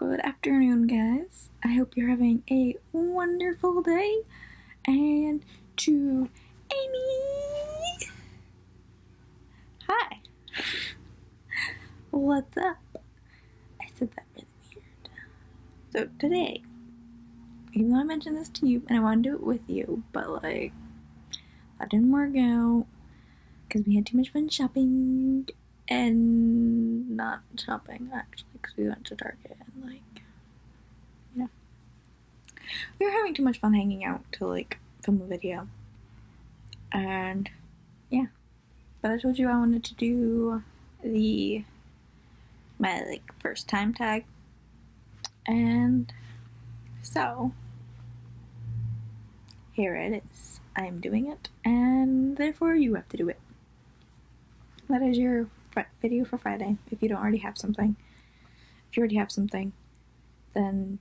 Good afternoon, guys. I hope you're having a wonderful day. And to Amy, hi. What's up? I said that really weird. So today, even though I mentioned this to you and I want to do it with you, but that didn't work out because we had too much fun shopping and not shopping actually because we went to Target and we were having too much fun hanging out to film a video. And yeah, but I told you I wanted to do my first time tag, and so here it is. I'm doing it, and therefore you have to do it. That is your video for Friday. If you don't already have something, if you already have something, then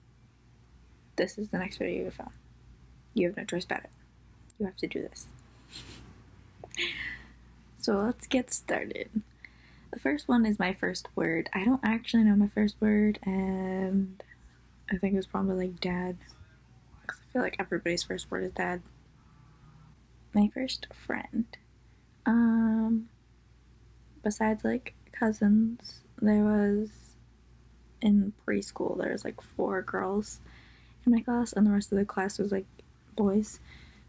this is the next video you film. You have no choice about it. You have to do this. So let's get started. The first one is my first word. I don't actually know my first word, and I think it was probably dad, because I feel like everybody's first word is dad. My first friend. Besides cousins, there was, in preschool, there was 4 girls in my class, and the rest of the class was boys.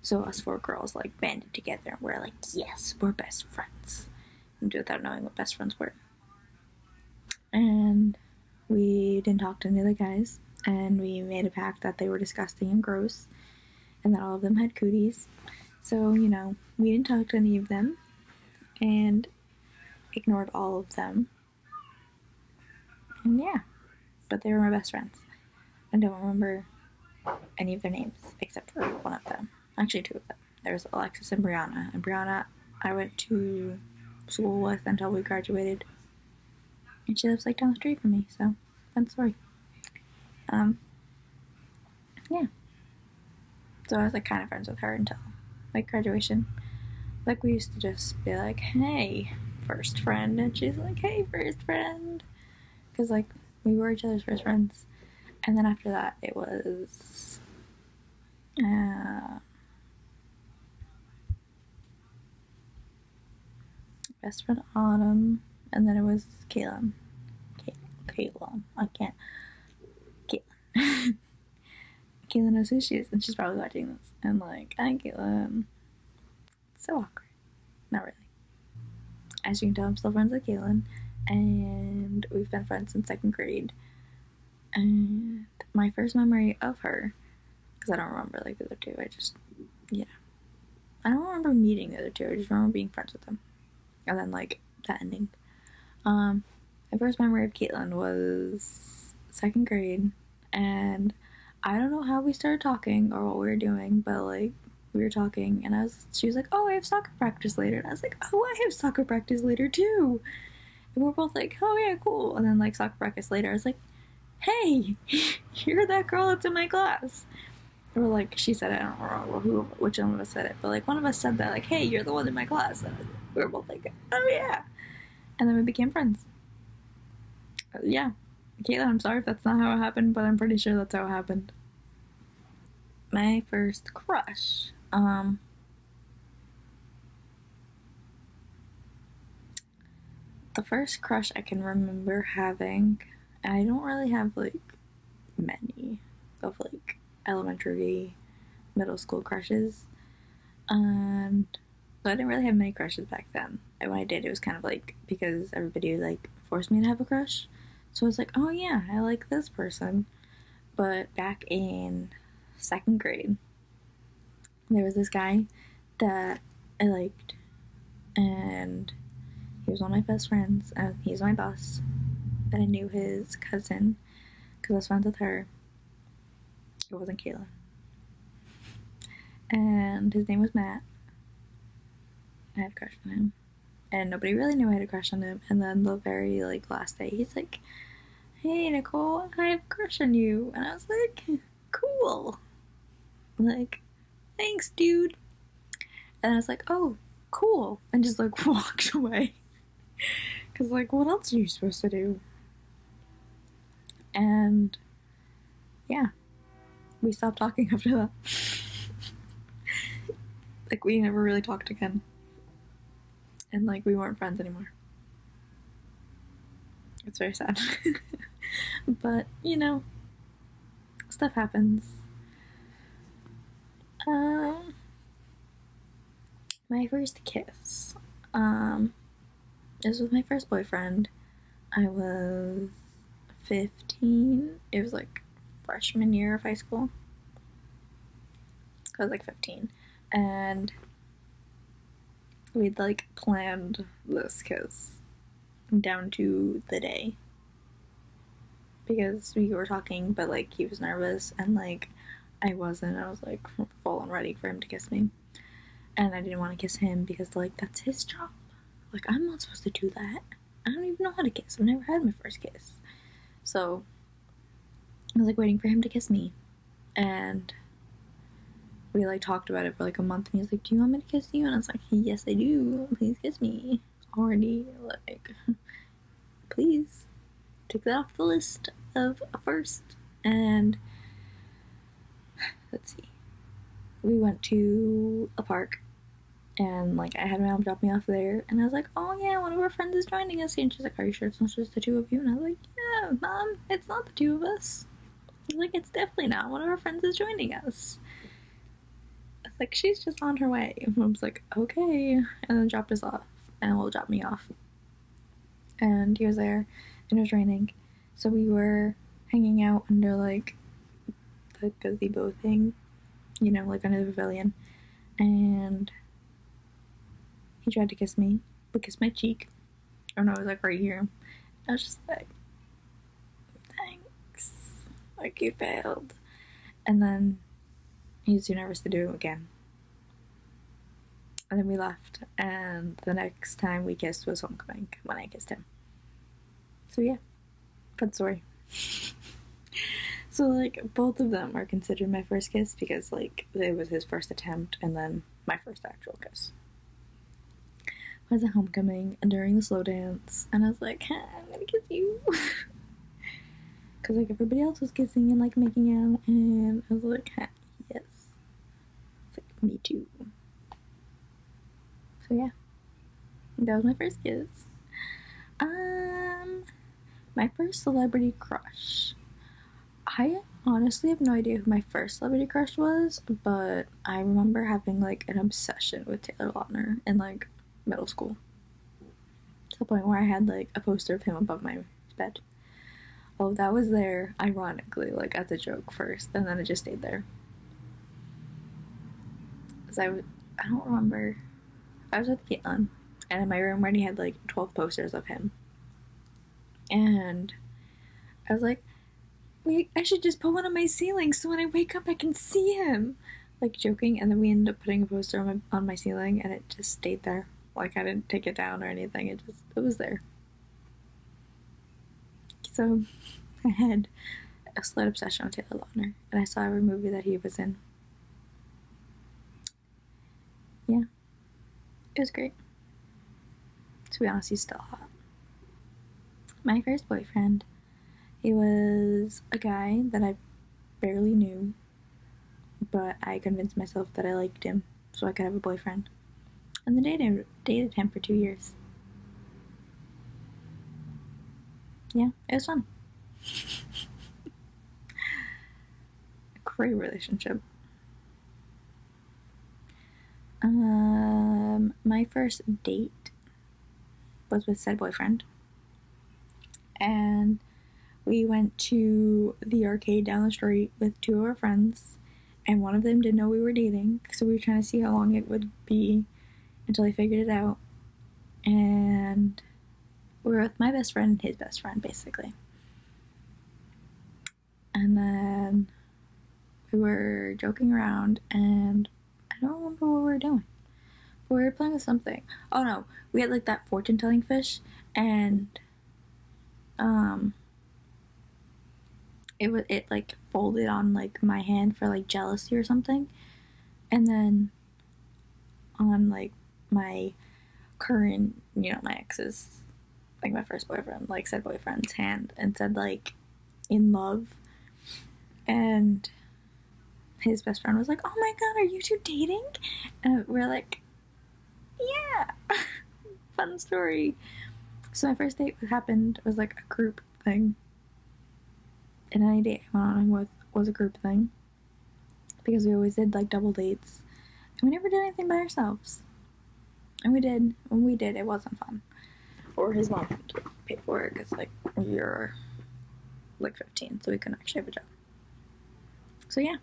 So us 4 girls banded together and we're yes, we're best friends, and without knowing what best friends were. And we didn't talk to any of the guys, and we made a pact that they were disgusting and gross, and that all of them had cooties. So we didn't talk to any of them, and ignored all of them. And yeah, but they were my best friends. I don't remember any of their names except for one of them. Actually, 2 of them. There was Alexis and Brianna. And Brianna, I went to school with until we graduated. And she lives down the street from me, so fun story. Yeah. So I was kind of friends with her until graduation. We used to just be hey, first friend, and she's hey, first friend, because we were each other's first friends. And then after that, it was best friend Autumn, and then it was Caitlin. I can't. Caitlin. Caitlin knows who she is, and she's probably watching this. And hi, Caitlin. So awkward. Not really. As you can tell, I'm still friends with Caitlin, and we've been friends since 2nd grade. And my first memory of her, because I don't remember the other 2, I don't remember meeting the other 2, I just remember being friends with them. And then that ending. My first memory of Caitlin was 2nd grade, and I don't know how we started talking or what we were doing, but we were talking, and she was oh, I have soccer practice later, and I was oh, I have soccer practice later too, and we're both oh yeah, cool. And then soccer practice later, I was hey, you're that girl that's in my class. Or she said it, I don't remember which one of us said it, but one of us said that hey, you're the one in my class, and we were both oh yeah, and then we became friends. Yeah, Caitlin, I'm sorry if that's not how it happened, but I'm pretty sure that's how it happened. My first crush. The first crush I can remember having, and I don't really have many of elementary, middle school crushes, and so I didn't really have many crushes back then. And when I did, it was kind of because everybody forced me to have a crush. So I was oh yeah, I like this person. But back in 2nd grade, there was this guy that I liked, and he was one of my best friends, and he's my boss. And I knew his cousin because I was friends with her. It wasn't Kayla. And his name was Matt. I had a crush on him, and nobody really knew I had a crush on him. And then the very last day, he's hey, Nicole, I have a crush on you. And I was cool. Thanks, dude. And I was oh, cool. And just walked away. Because what else are you supposed to do? And yeah, we stopped talking after that. Like, we never really talked again. And, like, we weren't friends anymore. It's very sad. But, you know, stuff happens. My first kiss. This was my first boyfriend. I was 15. It was like freshman year of high school. I was like 15. And we'd like planned this kiss down to the day. Because we were talking, but like he was nervous and like I wasn't. I was like full on ready for him to kiss me. And I didn't want to kiss him because like that's his job. Like, I'm not supposed to do that. I don't even know how to kiss. I've never had my first kiss. So I was like waiting for him to kiss me. And we like talked about it for like a month, and he was like, do you want me to kiss you? And I was like, yes I do, please kiss me. Already like, please take that off the list of first. And let's see, we went to a park, and like I had my mom drop me off there, and I was like, oh yeah, one of our friends is joining us. And she's like, are you sure it's not just the two of you? And I was like, yeah mom, it's not the two of us. Like, it's definitely not. One of our friends is joining us. Like, she's just on her way. And mom's like, okay. And then dropped us off. And well, dropped me off. And he was there. And it was raining. So we were hanging out under, like, the gazebo thing. You know, like under the pavilion. And he tried to kiss me. But kissed my cheek. Oh no, it was like right here. I was just like, thanks. Like, you failed. And then he was too nervous to do it again. And then we left, and the next time we kissed was homecoming when I kissed him. So yeah, fun story. So like both of them are considered my first kiss because like it was his first attempt and then my first actual kiss. I was at homecoming and during the slow dance, and I was like, I'm gonna kiss you. Because like everybody else was kissing and like making out, and I was like, yes. It's like, me too. So yeah, that was my first kiss. My first celebrity crush. I honestly have no idea who my first celebrity crush was, but I remember having like an obsession with Taylor Lautner in like middle school. To the point where I had like a poster of him above my bed. Well, that was there, ironically, like as a joke first, and then it just stayed there. Because I don't remember. I was with Caitlin, and in my room already had like 12 posters of him. And I was like, wait, I should just put one on my ceiling so when I wake up I can see him. Like joking, and then we ended up putting a poster on my ceiling, and it just stayed there. Like I didn't take it down or anything. It was there. So I had a slight obsession with Taylor Lautner, and I saw every movie that he was in. Yeah, it was great. To be honest, he's still hot. My first boyfriend, he was a guy that I barely knew, but I convinced myself that I liked him so I could have a boyfriend. And then dated him for 2 years. Yeah, it was fun. Great relationship. My first date was with said boyfriend. And we went to the arcade down the street with two of our friends, and one of them didn't know we were dating, so we were trying to see how long it would be until he figured it out. And we were with my best friend and his best friend, basically. And then we were joking around, and I don't remember what we were doing. But we were playing with something. Oh no, we had like that fortune telling fish, and it like folded on like my hand for like jealousy or something, and then on like my current, you know, my ex's, like my first boyfriend, like said boyfriend's hand, and said like in love, and his best friend was like, "Oh my god, are you two dating?" And we're like, "Yeah." Fun story. So my first date was like a group thing, and any date I went on with was a group thing, because we always did like double dates, and we never did anything by ourselves. And when we did, it wasn't fun. Or his mom had to pay for it because, like, we were like 15, so we couldn't actually have a job. So yeah,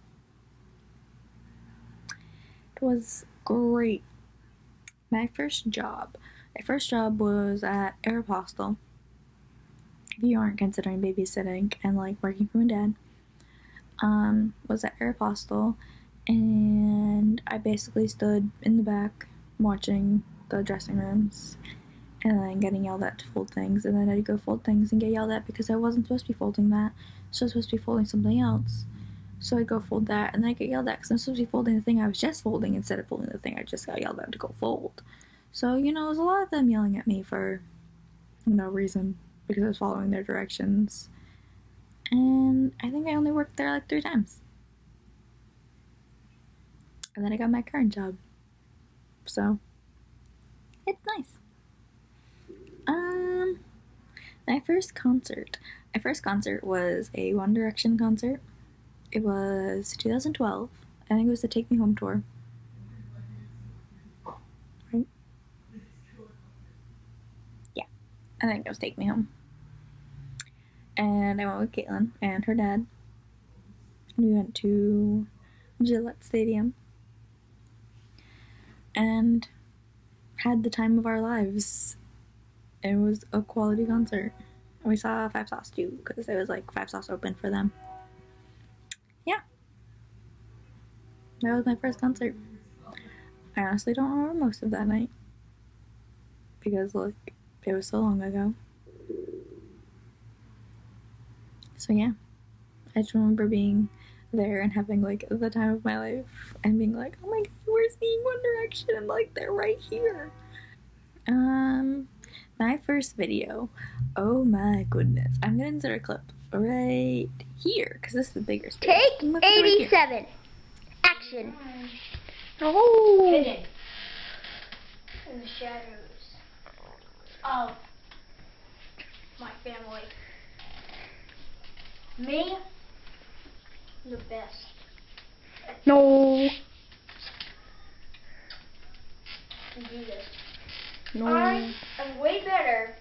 it was great. My first job was at Aeropostale. If you aren't considering babysitting and like working for my dad, was at Aeropostale, and I basically stood in the back watching the dressing rooms and then getting yelled at to fold things, and then I'd go fold things and get yelled at because I wasn't supposed to be folding that, so I was supposed to be folding something else. So I'd go fold that, and then I'd get yelled at because I'm supposed to be folding the thing I was just folding instead of folding the thing I just got yelled at to go fold. So, you know, it was a lot of them yelling at me for no reason because I was following their directions. And I think I only worked there like 3 times. And then I got my current job. So, it's nice. My first concert was a One Direction concert. It was 2012. I think it was the Take Me Home tour. Right? Yeah, I think it was Take Me Home. And I went with Caitlin and her dad. We went to Gillette Stadium and had the time of our lives. It was a quality concert. We saw Five Sauce too, because it was like Five Sauce open for them. Yeah. That was my first concert. I honestly don't remember most of that night, because like, it was so long ago. So yeah, I just remember being there and having like the time of my life and being like, oh my god, we're seeing One Direction, and like they're right here. My first video, oh my goodness, I'm gonna insert a clip right here because this is the bigger space. Take 87. Right, action. Oh. Hidden in the shadows of my family. Me, the best. No. Do this. No. I am way better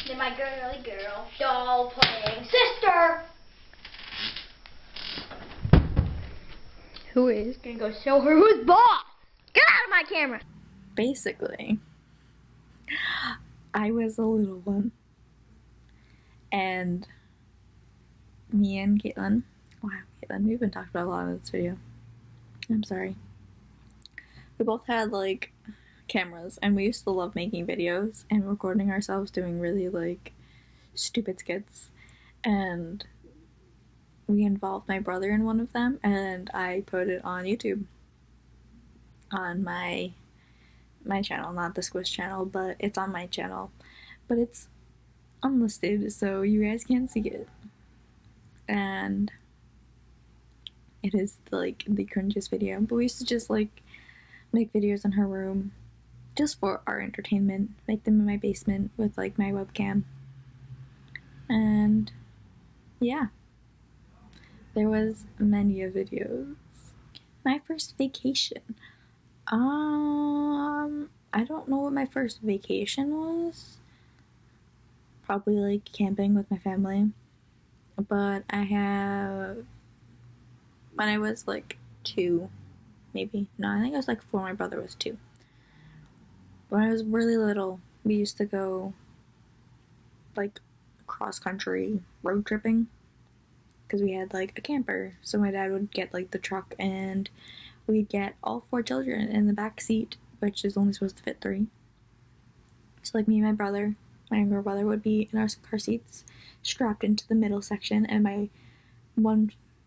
than my girly girl doll playing sister. Who is? Gonna go show her who's boss. Get out of my camera. Basically, I was a little one, and me and Caitlin, we've been talking about a lot in this video. I'm sorry. We both had like cameras, and we used to love making videos and recording ourselves doing really like stupid skits, and we involved my brother in one of them, and I put it on YouTube on my channel, not the Squish channel, but it's on my channel, but it's unlisted, so you guys can't see it. And it is like the cringiest video, but we used to just like make videos in her room just for our entertainment, make them in my basement with like my webcam. And yeah, there was many of videos. My first vacation, I don't know what my first vacation was. Probably like camping with my family. But I have, when I was like 2, maybe. No, I think I was like 4, my brother was 2. When I was really little, we used to go like cross-country road tripping, because we had like a camper. So my dad would get like the truck, and we'd get all 4 children in the back seat, which is only supposed to fit 3. So like me and my brother, my younger brother, would be in our car seats strapped into the middle section, and my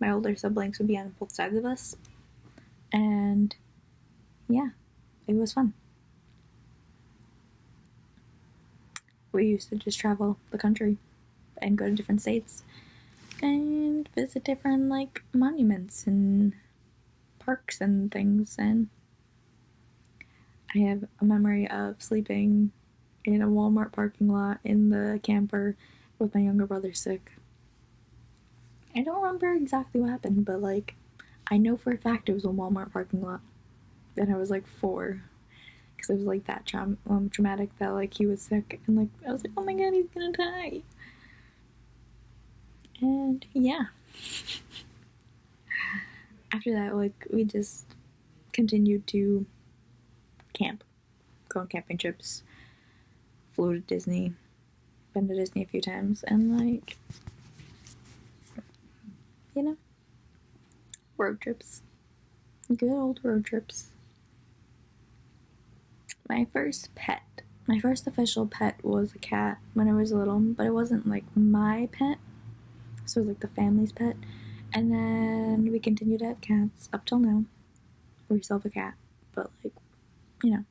older siblings would be on both sides of us. And yeah, it was fun. We used to just travel the country and go to different states. and visit different like monuments and parks and things. And I have a memory of sleeping in a Walmart parking lot in the camper with my younger brother sick. I don't remember exactly what happened, but like I know for a fact it was a Walmart parking lot. And I was like 4, because it was like that traumatic that like he was sick, and like I was like, oh my god, he's gonna die. And yeah, after that, like we just continued to camp, go on camping trips, flew to Disney, been to Disney a few times, and like, you know, road trips, good old road trips. My first official pet was a cat when I was little, but it wasn't like my pet, so it was like the family's pet. And then we continued to have cats up till now. We still have a cat, but like, you know,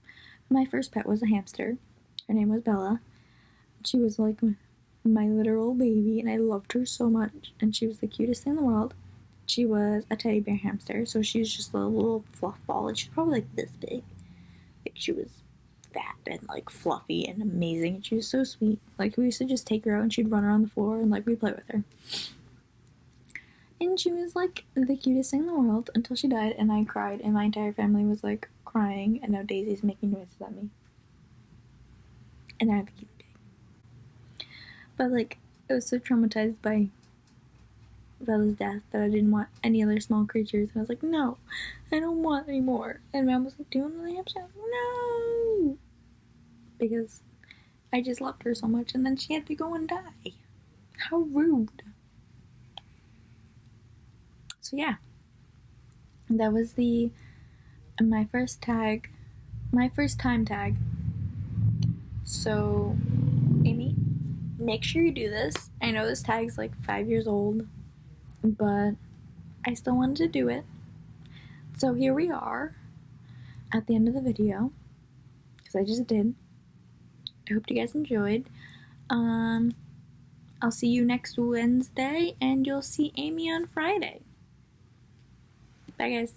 my first pet was a hamster. Her name was Bella. She was like my literal baby, and I loved her so much. And she was the cutest thing in the world. She was a teddy bear hamster, so she was just a little fluff ball, and she's probably like this big. Like, she was fat and like fluffy and amazing, and she was so sweet. Like, we used to just take her out and she'd run around the floor and like we'd play with her. And she was like the cutest thing in the world until she died, and I cried, and my entire family was like crying, and now Daisy's making noises at me. And I have a cute day. But like, I was so traumatized by Bella's death that I didn't want any other small creatures, and I was like, no, I don't want any more. And Mom was like, do you want another hamster? I was like, no, because I just loved her so much, and then she had to go and die. How rude. So yeah, that was my first time tag. So, Amy, make sure you do this. I know this tag's like 5 years old, but I still wanted to do it. So here we are at the end of the video, because I just did. I hope you guys enjoyed. I'll see you next Wednesday, and you'll see Amy on Friday. Bye, guys.